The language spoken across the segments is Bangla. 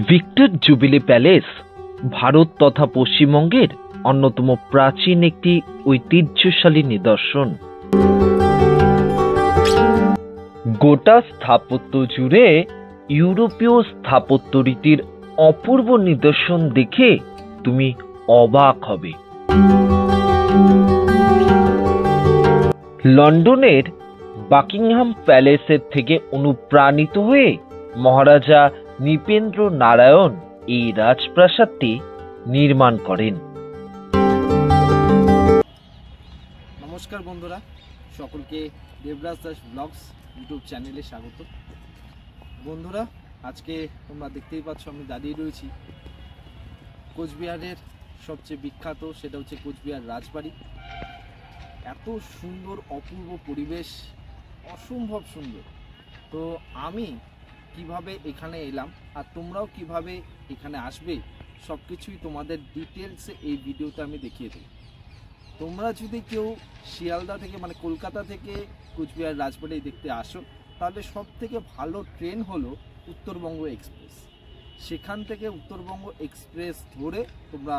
ভিক্টর জুবিলি প্যালেস ভারত তথা পশ্চিমবঙ্গের অন্যতম প্রাচীন একটি ঐতিহ্যশালী নিদর্শন। গোটা স্থাপত্য জুড়ে ইউরোপীয় স্থাপত্য রীতির অপূর্ব নিদর্শন দেখে তুমি অবাক হবে। লন্ডনের বাকিংহাম প্যালেসের থেকে অনুপ্রাণিত হয়ে মহারাজা নৃপেন্দ্র নারায়ণ এই রাজপ্রাসাদটি নির্মাণ করেন। নমস্কার বন্ধুরা, সকলকে দেবরাজ দাস ব্লগস ইউটিউব চ্যানেলে স্বাগত। বন্ধুরা, আজকে তোমরা দেখতেই পাচ্ছ আমি দাঁড়িয়ে রয়েছি কোচবিহারের সবচেয়ে বিখ্যাত, সেটা হচ্ছে কোচবিহার রাজবাড়ি। এত সুন্দর অপূর্ব পরিবেশ, অসম্ভব সুন্দর। তো আমি কিভাবে এখানে এলাম আর তোমরাও কিভাবে এখানে আসবে সব কিছুই তোমাদের ডিটেলসে এই ভিডিওতে আমি দেখিয়ে দেব। তোমরা যদি কেউ শিয়ালদা থেকে মানে কলকাতা থেকে কোচবিহার রাজবাড়ি দেখতে আসো, তাহলে সব থেকে ভালো ট্রেন হলো উত্তরবঙ্গ এক্সপ্রেস। সেখান থেকে উত্তরবঙ্গ এক্সপ্রেস ধরে তোমরা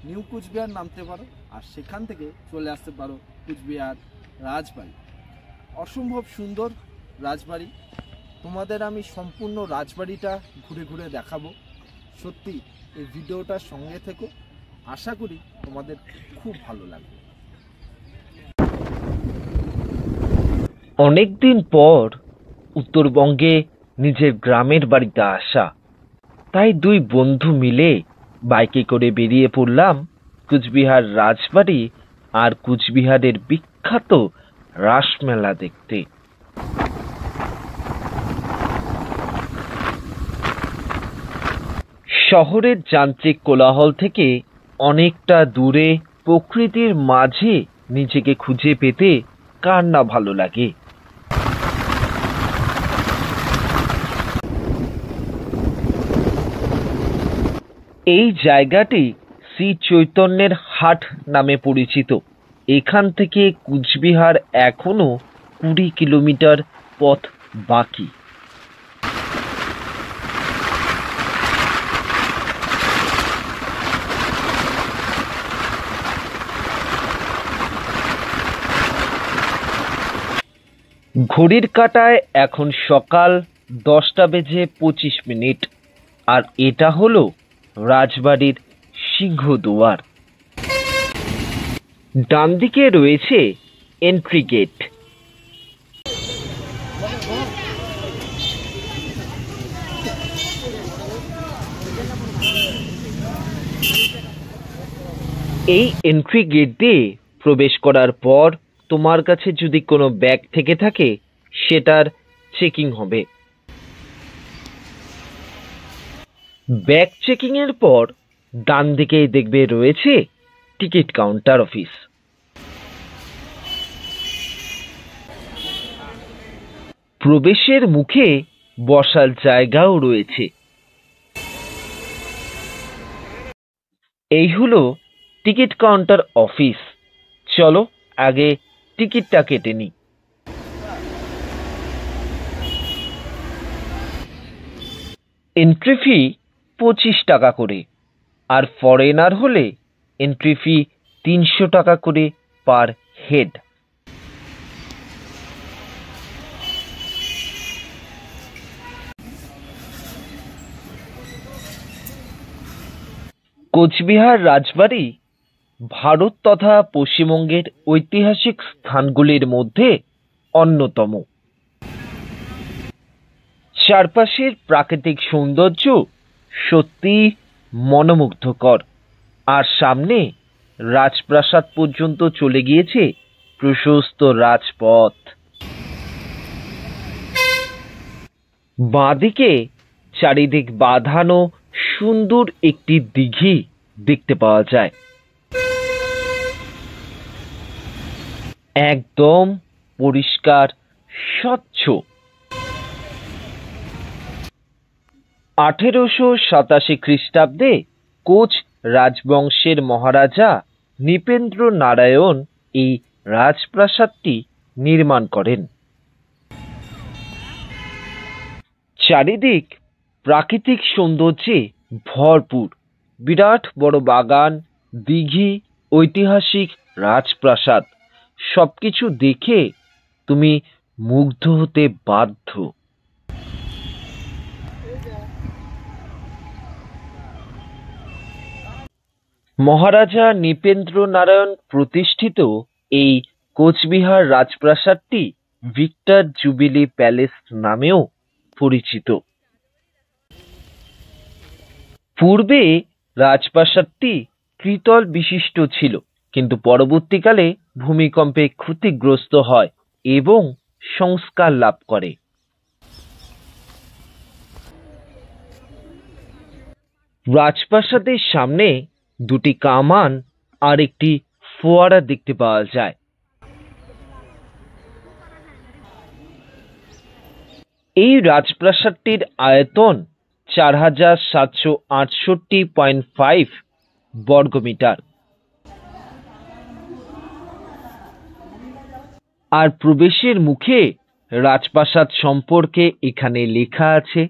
নিউ কোচবিহার নামতে পারো আর সেখান থেকে চলে আসতে পারো কোচবিহার রাজবাড়ি। অসম্ভব সুন্দর রাজবাড়ি। তোমাদের আমি সম্পূর্ণ রাজবাড়িটা ঘুরে ঘুরে দেখাবো। সত্যি এই ভিডিওটার সঙ্গে থেকো, আশা করি তোমাদের খুব ভালো লাগবে। অনেকদিন পর উত্তরবঙ্গে নিজের গ্রামের বাড়িতে আসা, তাই দুই বন্ধু মিলে বাইকে করে বেরিয়ে পড়লাম কোচবিহার রাজবাড়ি আর কোচবিহারের বিখ্যাত রাসমেলা দেখতে। শহরের যান্ত্রিক কোলাহল থেকে অনেকটা দূরে প্রকৃতির মাঝে নিজেকে খুঁজে পেতে কার না ভালো লাগে। এই জায়গাটি শ্রী চৈতন্যের হাট নামে পরিচিত। এখান থেকে কোচবিহার এখনো 20 কিলোমিটার পথ বাকি। ঘড়ির কাঁটায় এখন সকাল 10:25 আর এটা হলো রাজবাড়ির সিংহদুয়ার। ডান দিকে রয়েছে এন্ট্রি গেট। এই এন্ট্রি গেট দিয়ে প্রবেশ করার পর তোমার কাছে যদি কোনো ব্যাগ থেকে থাকে সেটার চেকিং হবে। ব্যাগ চেকিং এর পর ডান দিকেই দেখবে রয়েছে টিকিট কাউন্টার অফিস। প্রবেশের মুখে বসার জায়গাও রয়েছে। এই হলো টিকিট কাউন্টার অফিস। চলো আগে টিকিটটা কেটে নিই। এন্ট্রি ফি 25 টাকা করে, আর ফরেনার হলে এন্ট্রি ফি 300 টাকা করে পার হেড। কোচবিহার রাজবাড়ি ভারত তথা পশ্চিমবঙ্গের ঐতিহাসিক স্থানগুলির মধ্যে অন্যতম। চারপাশের প্রাকৃতিক সৌন্দর্য সত্যি মনোমুগ্ধকর, আর সামনে রাজপ্রাসাদ পর্যন্ত চলে গিয়েছে প্রশস্ত রাজপথ। বাঁদিকে চারিদিক বাঁধানো সুন্দর একটি দিঘি দেখতে পাওয়া যায়। একদম পরিষ্কার স্বচ্ছ। 1887 খ্রিস্টাব্দে কোচ রাজবংশের মহারাজা নৃপেন্দ্র নারায়ণ এই রাজপ্রাসাদটি নির্মাণ করেন। চারিদিক প্রাকৃতিক সৌন্দর্যে ভরপুর। বিরাট বড় বাগান, দিঘি, ঐতিহাসিক রাজপ্রাসাদ, সবকিছু দেখে তুমি মুগ্ধ হতে বাধ্য। মহারাজা নৃপেন্দ্র নারায়ণ প্রতিষ্ঠিত এই কোচবিহার রাজপ্রাসাদটি ভিক্টর জুবিলি প্যালেস নামেও পরিচিত। পূর্বে রাজপ্রাসাদটি ত্রিতল বিশিষ্ট ছিল, কিন্তু পরবর্তীকালে ভূমিকম্পে ক্ষতিগ্রস্ত হয় এবং সংস্কার লাভ করে। রাজপ্রাসাদের সামনে দুটি কামান আর একটি ফোয়ারা দেখতে পাওয়া যায়। এই রাজপ্রাসাদটির আয়তন 4768.5 বর্গমিটার। আর প্রবেশের মুখে রাজপ্রাসাদ সম্পর্কে এখানে লেখা আছে,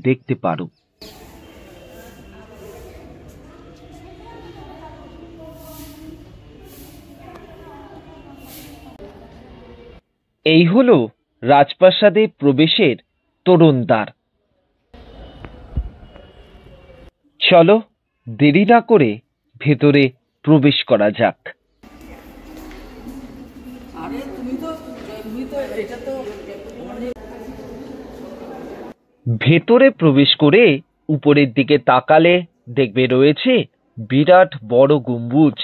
দেখতে পারো। এই হলো রাজপ্রাসাদে প্রবেশের তোরণদ্বার। চলো দেরি না করে ভেতরে প্রবেশ করা যাক। ভেতরে প্রবেশ করে উপরের দিকে তাকালে দেখবে রয়েছে বিরাট বড় গম্বুজ,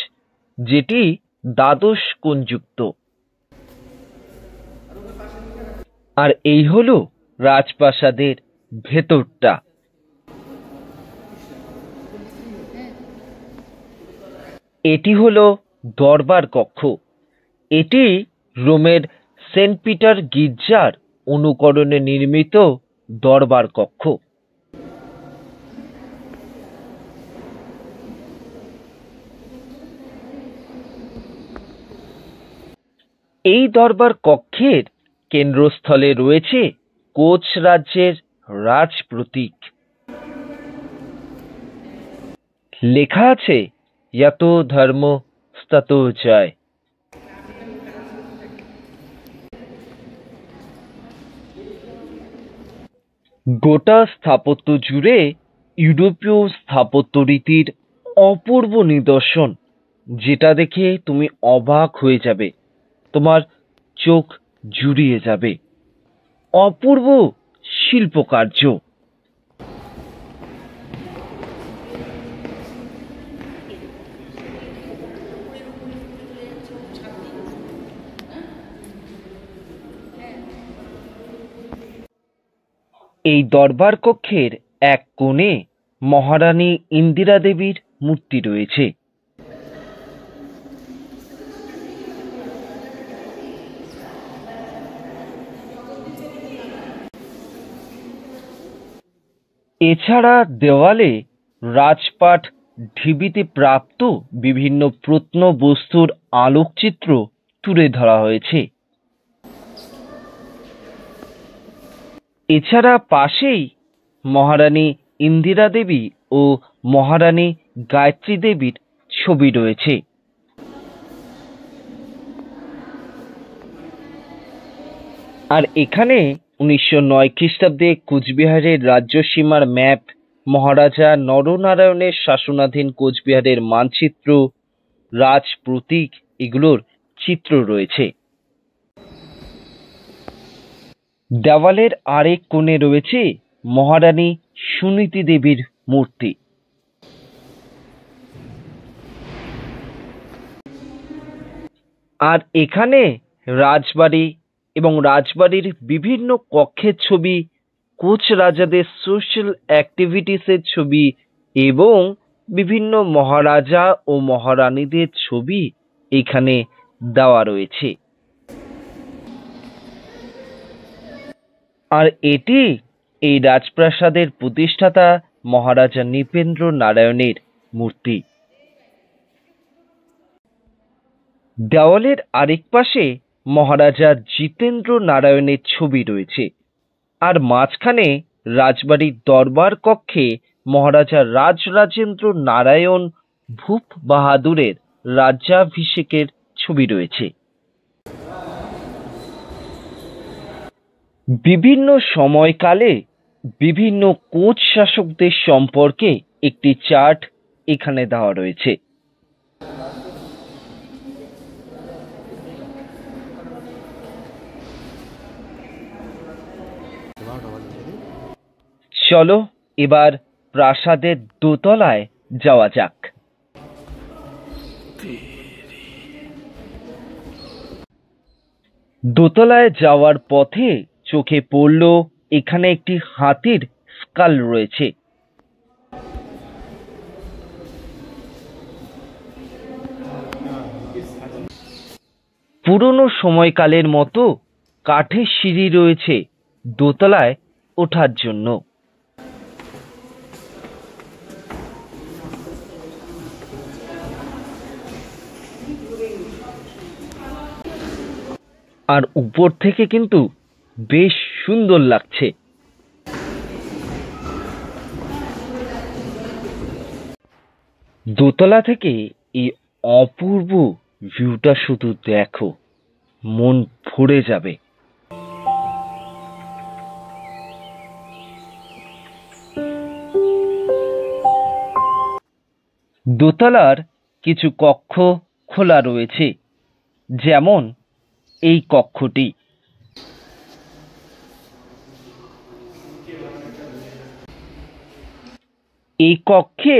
যেটি দ্বাদশ কোণযুক্ত। আর এই হলো রাজপ্রাসাদের ভেতরটা। এটি হলো দরবার কক্ষ। এটি রোমের সেন্ট পিটার গির্জার অনুকরণে নির্মিত দরবার কক্ষ। এই দরবার কক্ষের কেন্দ্রস্থলে রয়েছে কোচ রাজ্যের রাজ প্রতীক। লেখা আছে ইয়াতো ধর্ম স্তাতো জয়। গোটা স্থাপত্য জুড়ে ইউরোপীয় স্থাপত্য রীতির অপূর্ব নিদর্শন, যেটা দেখে তুমি অবাক হয়ে যাবে, তোমার চোখ জুড়িয়ে যাবে। অপূর্ব শিল্পকার্য। এই দরবার কক্ষের এক কোণে মহারানী ইন্দিরা দেবীর মূর্তি রয়েছে। এছাড়া দেওয়ালে রাজপাট ঢিবিতে প্রাপ্ত বিভিন্ন প্রত্নবস্তুর আলোকচিত্র তুলে ধরা হয়েছে। এছাড়া পাশেই মহারানী ইন্দিরা দেবী ও মহারানী গায়ত্রী দেবীর ছবি রয়েছে। আর এখানে 1909 খ্রিস্টাব্দে কোচবিহারের রাজ্য সীমার ম্যাপ, মহারাজা নরনারায়ণের শাসনাধীন কোচবিহারের মানচিত্র, রাজ প্রতীক, এগুলোর চিত্র রয়েছে। দেওয়ালের আরেক কোণে রয়েছে মহারানী সুনীতি দেবীর মূর্তি। আর এখানে রাজবাড়ি এবং রাজবাড়ির বিভিন্ন কক্ষের ছবি, কোচ রাজাদের সোশ্যাল অ্যাক্টিভিটিসের ছবি এবং বিভিন্ন মহারাজা ও মহারানীদের ছবি এখানে দেওয়া রয়েছে। আর এটি এই রাজপ্রাসাদের প্রতিষ্ঠাতা মহারাজা নৃপেন্দ্র নারায়ণের মূর্তি। দেওয়ালের আরেক পাশে মহারাজা জিতেন্দ্র নারায়ণের ছবি রয়েছে। আর মাঝখানে রাজবাড়ির দরবার কক্ষে মহারাজা রাজরাজেন্দ্র নারায়ণ ভূপ বাহাদুরের রাজ্যাভিষেকের ছবি রয়েছে। বিভিন্ন সময়কালে বিভিন্ন কোচ শাসকদের সম্পর্কে একটি চার্ট এখানে দেওয়া রয়েছে। চলো এবার প্রাসাদের দোতলায় যাওয়া যাক। দোতলায় যাওয়ার পথে চোখে পড়ল এখানে একটি হাতির স্কাল রয়েছে। পুরনো সময়কালের মতো কাঠের সিঁড়ি রয়েছে দোতলায় ওঠার জন্য। আর উপর থেকে কিন্তু বেশ সুন্দর লাগছে। দোতলা থেকে এই অপূর্ব ভিউটা শুধু দেখো, মন ভরে যাবে। দোতলার কিছু কক্ষ খোলা রয়েছে, যেমন এই কক্ষটি। এই কক্ষে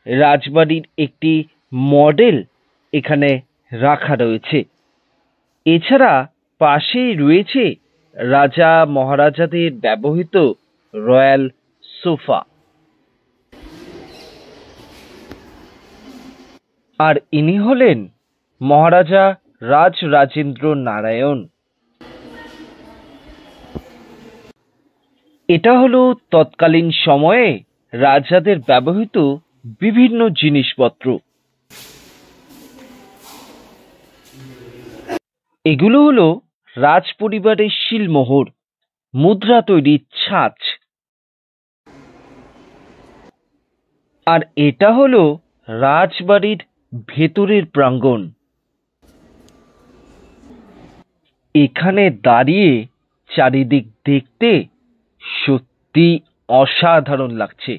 রাজবাড়ির একটি মডেল এখানে রাখা রয়েছে। এছাড়া পাশেই রয়েছে রাজা মহারাজাদের ব্যবহৃত রয়্যাল সোফা। আর ইনি হলেন মহারাজা রাজরাজেন্দ্র নারায়ণ। এটা হলো তৎকালীন সময়ে রাজাদের ব্যবহৃত বিভিন্ন জিনিসপত্র। এগুলো হলো রাজ পরিবারের শিলমোহর, মুদ্রা তৈরির ছাঁচ। আর এটা হলো রাজবাড়ির ভেতরের প্রাঙ্গণ। এখানে দাঁড়িয়ে চারিদিক দেখতে সত্যি অসাধারণ লাগছে।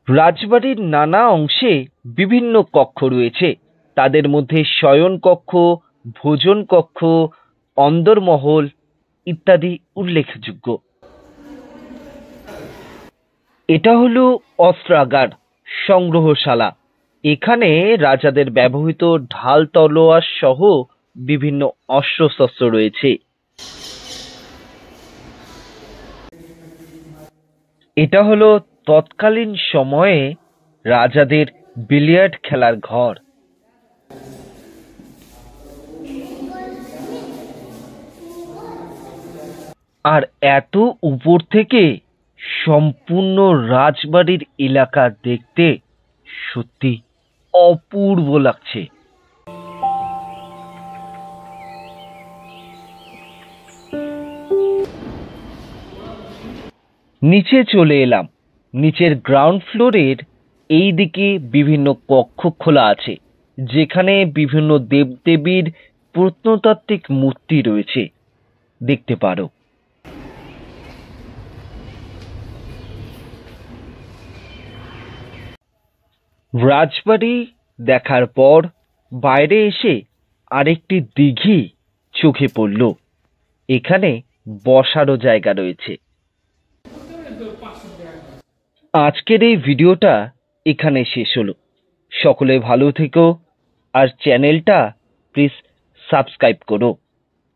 রাজবাড়ির নানা অংশে বিভিন্ন কক্ষ রয়েছে। তাদের মধ্যে শয়ন কক্ষ, ভোজন কক্ষ, অন্দরমহল ইত্যাদি উল্লেখযোগ্য। এটা হলো অস্ত্রাগার, সংগ্রহশালা। এখানে রাজাদের ব্যবহৃত ঢাল তলোয়ার সহ বিভিন্ন অস্ত্রশস্ত্র রয়েছে। এটা হলো তৎকালীন সময়ে রাজাদের বিলিয়ার্ড খেলার ঘর। আর এত উপর থেকে সম্পূর্ণ রাজবাড়ির এলাকা দেখতে সত্যি অপূর্ব লাগছে। নিচে চলে এলাম। নিচের গ্রাউন্ড ফ্লোরের এই দিকে বিভিন্ন কক্ষ খোলা আছে, যেখানে বিভিন্ন দেবদেবীর প্রত্নতাত্ত্বিক মূর্তি রয়েছে, দেখতে পারো। রাজবাড়ি দেখার পর বাইরে এসে আরেকটি দিঘি চোখে পড়ল। এখানে বসারও জায়গা রয়েছে। আজকের এই ভিডিওটা এখানে শেষ হলো। সকলে ভালো থেকো, আর চ্যানেলটা প্লিজ সাবস্ক্রাইব করো।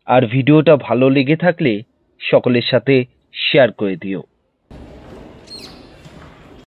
আর ভিডিওটা ভালো লেগে থাকলে সকলের সাথে শেয়ার করে দিও।